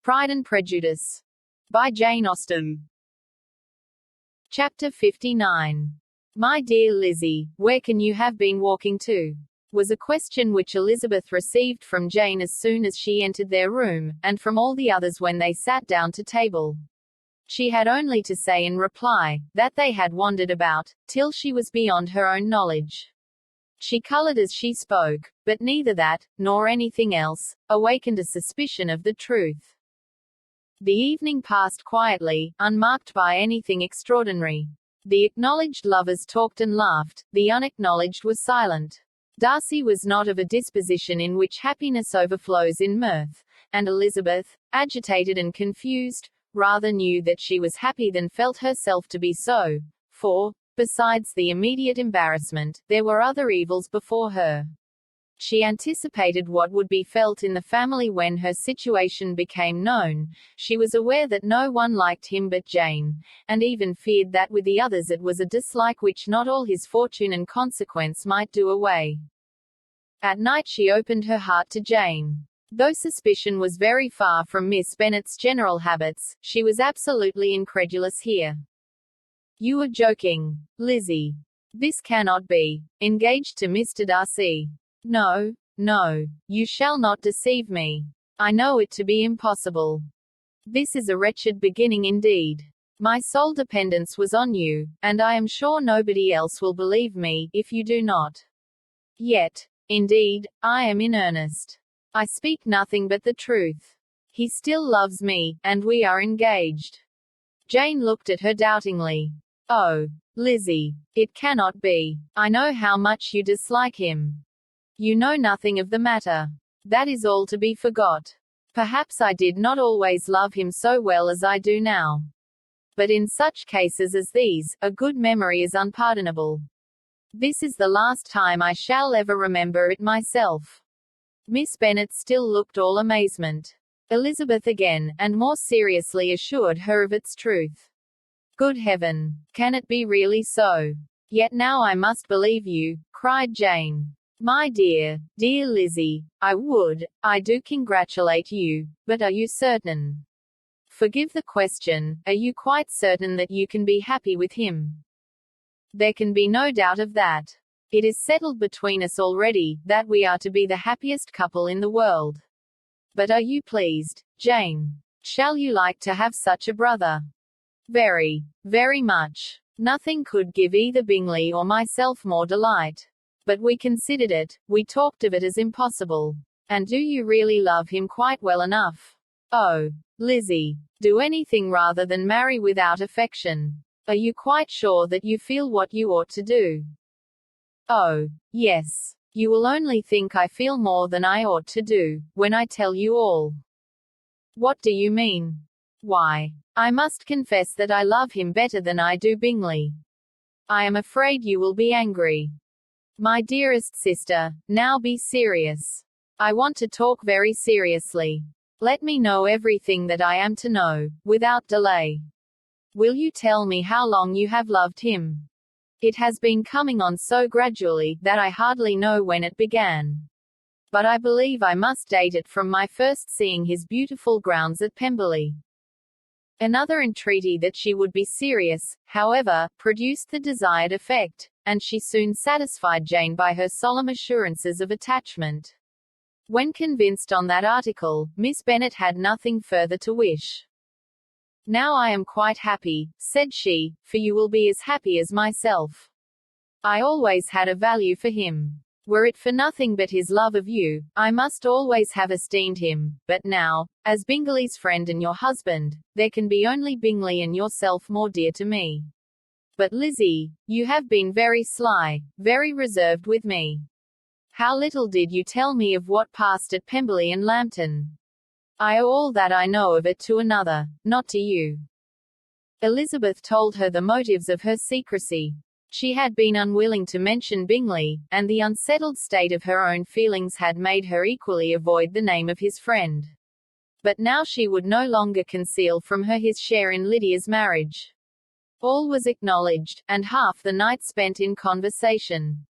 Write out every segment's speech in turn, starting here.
Pride and Prejudice by Jane Austen. Chapter 59. My dear Lizzie, where can you have been walking to? Was a question which Elizabeth received from Jane as soon as she entered their room, and from all the others when they sat down to table. She had only to say in reply, that they had wandered about, till she was beyond her own knowledge. She coloured as she spoke, but neither that, nor anything else, awakened a suspicion of the truth. The evening passed quietly, unmarked by anything extraordinary. The acknowledged lovers talked and laughed, the unacknowledged was silent. Darcy was not of a disposition in which happiness overflows in mirth, and Elizabeth, agitated and confused, rather knew that she was happy than felt herself to be so, for, besides the immediate embarrassment, there were other evils before her. She anticipated what would be felt in the family when her situation became known. She was aware that no one liked him but Jane, and even feared that with the others it was a dislike which not all his fortune and consequence might do away. At night she opened her heart to Jane. Though suspicion was very far from Miss Bennet's general habits, she was absolutely incredulous here. You are joking, Lizzie. This cannot be. Engaged to Mr. Darcy? No, no, you shall not deceive me. I know it to be impossible. This is a wretched beginning indeed. My sole dependence was on you, and I am sure nobody else will believe me, if you do not. Yet, indeed, I am in earnest. I speak nothing but the truth. He still loves me, and we are engaged. Jane looked at her doubtingly. Oh, Lizzie, it cannot be. I know how much you dislike him. You know nothing of the matter. That is all to be forgot. Perhaps I did not always love him so well as I do now. But in such cases as these, a good memory is unpardonable. This is the last time I shall ever remember it myself. Miss Bennet still looked all amazement. Elizabeth again, and more seriously assured her of its truth. Good heaven! Can it be really so? Yet now I must believe you, cried Jane. My dear, dear Lizzie, I do congratulate you, but are you certain? Forgive the question, are you quite certain that you can be happy with him? There can be no doubt of that. It is settled between us already, that we are to be the happiest couple in the world. But are you pleased, Jane? Shall you like to have such a brother? Very, very much. Nothing could give either Bingley or myself more delight. But we considered it, we talked of it as impossible. And do you really love him quite well enough? Oh, Lizzie, do anything rather than marry without affection. Are you quite sure that you feel what you ought to do? Oh, yes. You will only think I feel more than I ought to do, when I tell you all. What do you mean? Why, I must confess that I love him better than I do Bingley. I am afraid you will be angry. My dearest sister, now be serious. I want to talk very seriously. Let me know everything that I am to know, without delay. Will you tell me how long you have loved him? It has been coming on so gradually, that I hardly know when it began. But I believe I must date it from my first seeing his beautiful grounds at Pemberley. Another entreaty that she would be serious, however, produced the desired effect, and she soon satisfied Jane by her solemn assurances of attachment. When convinced on that article, Miss Bennet had nothing further to wish. Now I am quite happy, said she, for you will be as happy as myself. I always had a value for him. Were it for nothing but his love of you, I must always have esteemed him, but now, as Bingley's friend and your husband, there can be only Bingley and yourself more dear to me. But Lizzie, you have been very sly, very reserved with me. How little did you tell me of what passed at Pemberley and Lambton. I owe all that I know of it to another, not to you. Elizabeth told her the motives of her secrecy. She had been unwilling to mention Bingley, and the unsettled state of her own feelings had made her equally avoid the name of his friend. But now she would no longer conceal from her his share in Lydia's marriage. All was acknowledged, and half the night spent in conversation.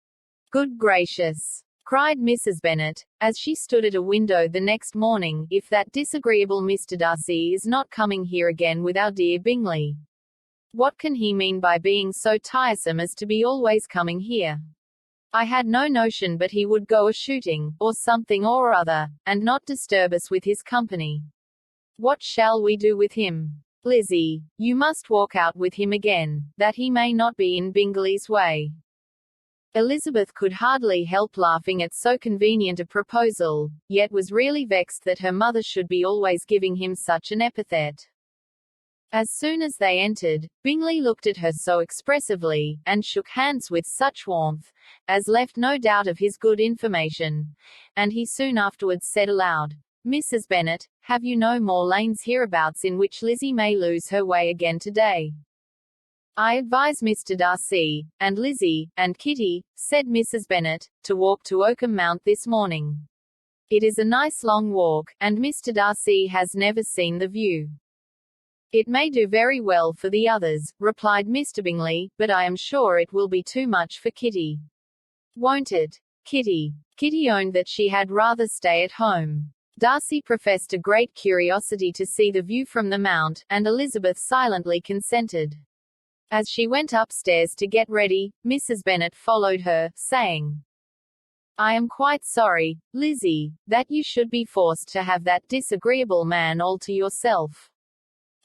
Good gracious! cried Mrs. Bennet, as she stood at a window the next morning, if that disagreeable Mr. Darcy is not coming here again with our dear Bingley. What can he mean by being so tiresome as to be always coming here? I had no notion but he would go a-shooting, or something or other, and not disturb us with his company. What shall we do with him? Lizzie, you must walk out with him again, that he may not be in Bingley's way. Elizabeth could hardly help laughing at so convenient a proposal, yet was really vexed that her mother should be always giving him such an epithet. As soon as they entered, Bingley looked at her so expressively, and shook hands with such warmth, as left no doubt of his good information, and he soon afterwards said aloud, "Mrs. Bennet, have you no more lanes hereabouts in which Lizzie may lose her way again today?" "I advise Mr. Darcy, and Lizzie, and Kitty," said Mrs. Bennet, "to walk to Oakham Mount this morning. It is a nice long walk, and Mr. Darcy has never seen the view." "It may do very well for the others," replied Mr. Bingley, "but I am sure it will be too much for Kitty." "Won't it?" Kitty owned that she had rather stay at home. Darcy professed a great curiosity to see the view from the mount, and Elizabeth silently consented. As she went upstairs to get ready, Mrs. Bennet followed her, saying, "I am quite sorry, Lizzie, that you should be forced to have that disagreeable man all to yourself.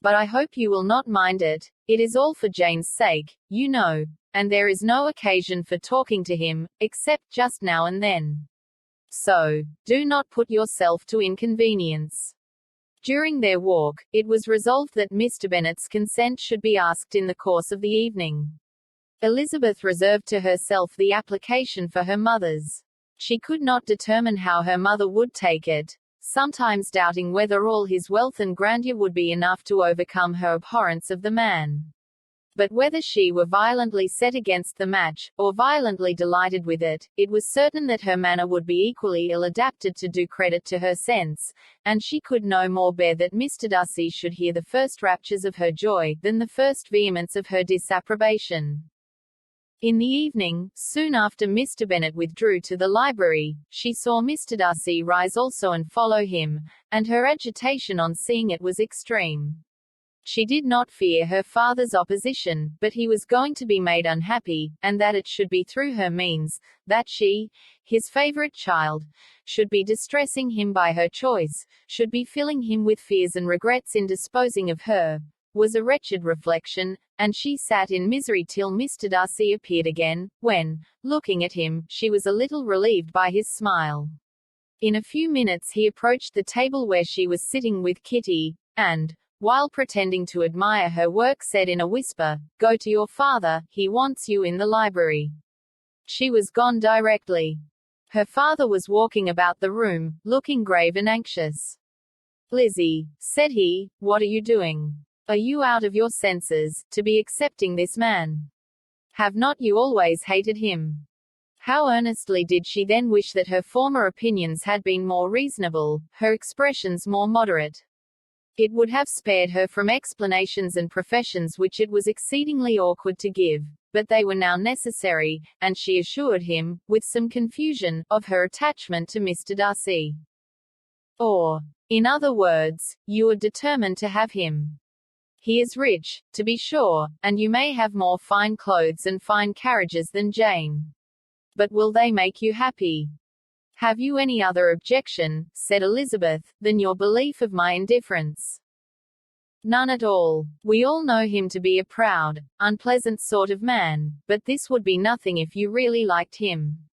But I hope you will not mind it. It is all for Jane's sake, you know, and there is no occasion for talking to him, except just now and then. So, do not put yourself to inconvenience." During their walk, it was resolved that Mr. Bennet's consent should be asked in the course of the evening. Elizabeth reserved to herself the application for her mother's. She could not determine how her mother would take it, sometimes doubting whether all his wealth and grandeur would be enough to overcome her abhorrence of the man. But whether she were violently set against the match, or violently delighted with it, it was certain that her manner would be equally ill-adapted to do credit to her sense, and she could no more bear that Mr. Darcy should hear the first raptures of her joy, than the first vehemence of her disapprobation. In the evening, soon after Mr. Bennet withdrew to the library, she saw Mr. Darcy rise also and follow him, and her agitation on seeing it was extreme. She did not fear her father's opposition, but he was going to be made unhappy, and that it should be through her means, that she, his favourite child, should be distressing him by her choice, should be filling him with fears and regrets in disposing of her, was a wretched reflection, and she sat in misery till Mr. Darcy appeared again, when, looking at him, she was a little relieved by his smile. In a few minutes he approached the table where she was sitting with Kitty, and, while pretending to admire her work, said in a whisper, "Go to your father, he wants you in the library." She was gone directly. Her father was walking about the room, looking grave and anxious. "Lizzie," said he, "what are you doing? Are you out of your senses, to be accepting this man? Have not you always hated him?" How earnestly did she then wish that her former opinions had been more reasonable, her expressions more moderate. It would have spared her from explanations and professions which it was exceedingly awkward to give, but they were now necessary, and she assured him, with some confusion, of her attachment to Mr. Darcy. "Or, in other words, you are determined to have him. He is rich, to be sure, and you may have more fine clothes and fine carriages than Jane. But will they make you happy?" "Have you any other objection," said Elizabeth, "than your belief of my indifference?" "None at all. We all know him to be a proud, unpleasant sort of man, but this would be nothing if you really liked him."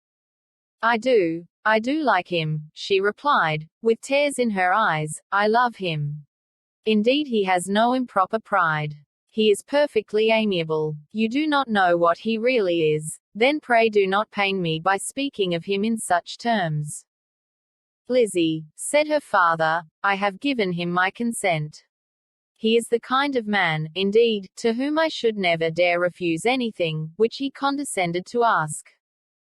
I do like him," she replied, with tears in her eyes. "I love him. Indeed he has no improper pride. He is perfectly amiable. You do not know what he really is. Then pray do not pain me by speaking of him in such terms." "Lizzie," said her father, "I have given him my consent. He is the kind of man, indeed, to whom I should never dare refuse anything, which he condescended to ask.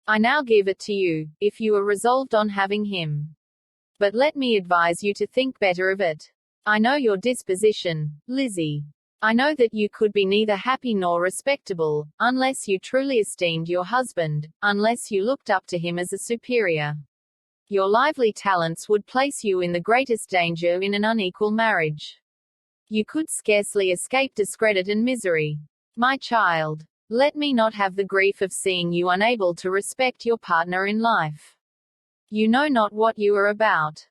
I now give it to you, if you are resolved on having him. But let me advise you to think better of it. I know your disposition, Lizzie. I know that you could be neither happy nor respectable, unless you truly esteemed your husband, unless you looked up to him as a superior. Your lively talents would place you in the greatest danger in an unequal marriage. You could scarcely escape discredit and misery. My child, let me not have the grief of seeing you unable to respect your partner in life. You know not what you are about.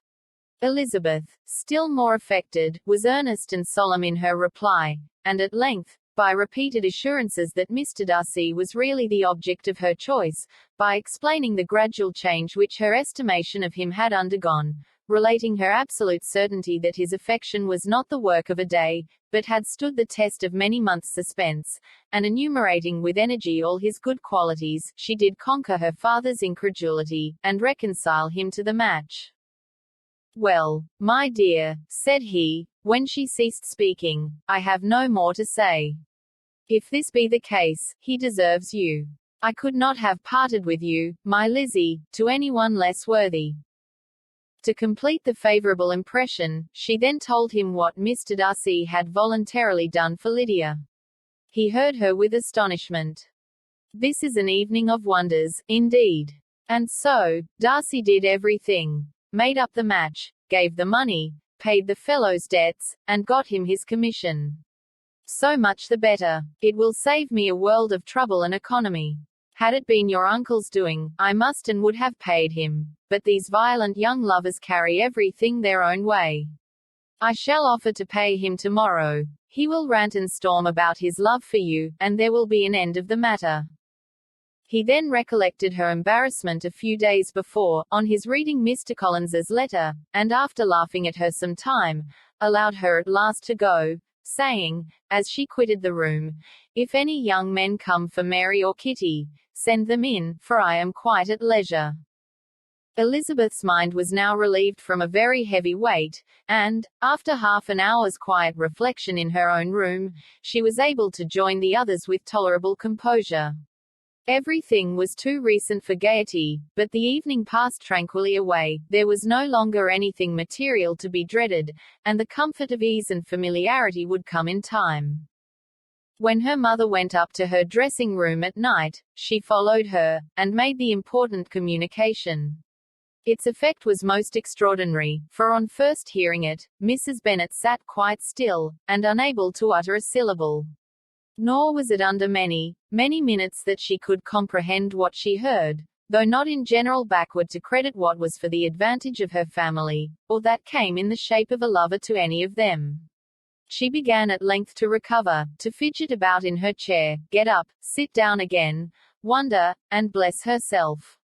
Elizabeth, still more affected, was earnest and solemn in her reply, and at length, by repeated assurances that Mr. Darcy was really the object of her choice, by explaining the gradual change which her estimation of him had undergone, relating her absolute certainty that his affection was not the work of a day, but had stood the test of many months' suspense, and enumerating with energy all his good qualities, she did conquer her father's incredulity, and reconcile him to the match. Well, my dear, said he, when she ceased speaking, I have no more to say. If this be the case, he deserves you. I could not have parted with you, my Lizzie, to anyone less worthy. To complete the favorable impression, she then told him what Mr. Darcy had voluntarily done for Lydia. He heard her with astonishment. This is an evening of wonders, indeed. And so, Darcy did everything. Made up the match, gave the money, paid the fellow's debts, and got him his commission. So much the better. It will save me a world of trouble and economy. Had it been your uncle's doing, I must and would have paid him. But these violent young lovers carry everything their own way. I shall offer to pay him tomorrow. He will rant and storm about his love for you, and there will be an end of the matter. He then recollected her embarrassment a few days before, on his reading Mr. Collins's letter, and after laughing at her some time, allowed her at last to go, saying, as she quitted the room, if any young men come for Mary or Kitty, send them in, for I am quite at leisure. Elizabeth's mind was now relieved from a very heavy weight, and, after half an hour's quiet reflection in her own room, she was able to join the others with tolerable composure. Everything was too recent for gaiety, but the evening passed tranquilly away, there was no longer anything material to be dreaded, and the comfort of ease and familiarity would come in time. When her mother went up to her dressing room at night, she followed her, and made the important communication. Its effect was most extraordinary, for on first hearing it, Mrs. Bennet sat quite still, and unable to utter a syllable. Nor was it under many minutes that she could comprehend what she heard, though not in general backward to credit what was for the advantage of her family, or that came in the shape of a lover to any of them. She began at length to recover, to fidget about in her chair, get up, sit down again, wonder, and bless herself.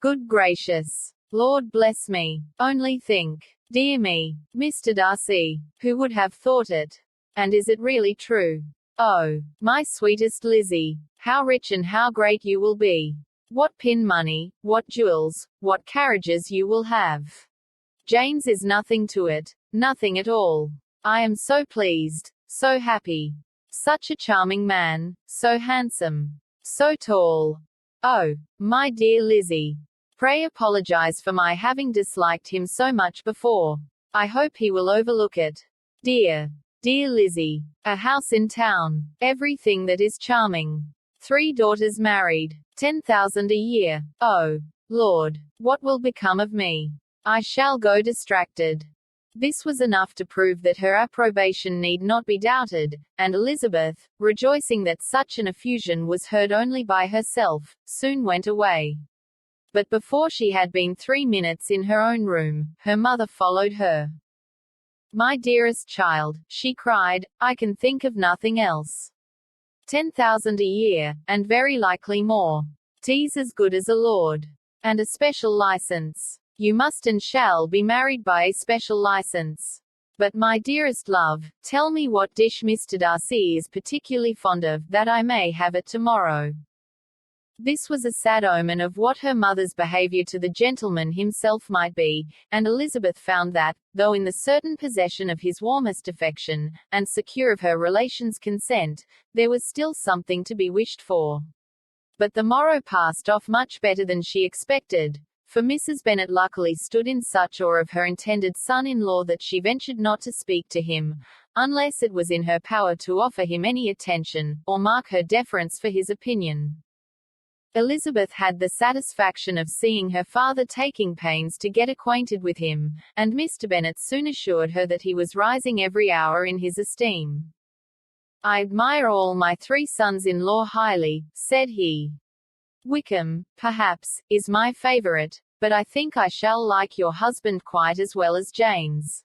Good gracious! Lord bless me! Only think! Dear me! Mr. Darcy! Who would have thought it? And is it really true? Oh, my sweetest Lizzie, how rich and how great you will be. What pin money, what jewels, what carriages you will have. Jane's is nothing to it, nothing at all. I am so pleased, so happy. Such a charming man, so handsome, so tall. Oh, my dear Lizzie. Pray apologize for my having disliked him so much before. I hope he will overlook it. Dear Lizzie, a house in town, everything that is charming. 3 daughters married, 10,000 a year. Oh, Lord, what will become of me? I shall go distracted. This was enough to prove that her approbation need not be doubted, and Elizabeth, rejoicing that such an effusion was heard only by herself, soon went away. But before she had been 3 minutes in her own room, her mother followed her. My dearest child, she cried, I can think of nothing else. 10,000 a year, and very likely more. T''s as good as a lord. And a special license. You must and shall be married by a special license. But my dearest love, tell me what dish Mr. Darcy is particularly fond of, that I may have it tomorrow. This was a sad omen of what her mother's behavior to the gentleman himself might be, and Elizabeth found that, though in the certain possession of his warmest affection, and secure of her relations' consent, there was still something to be wished for. But the morrow passed off much better than she expected, for Mrs. Bennet luckily stood in such awe of her intended son-in-law that she ventured not to speak to him, unless it was in her power to offer him any attention, or mark her deference for his opinion. Elizabeth had the satisfaction of seeing her father taking pains to get acquainted with him, and Mr. Bennet soon assured her that he was rising every hour in his esteem. "I admire all my 3 sons-in-law highly," said he. "Wickham, perhaps, is my favourite, but I think I shall like your husband quite as well as James."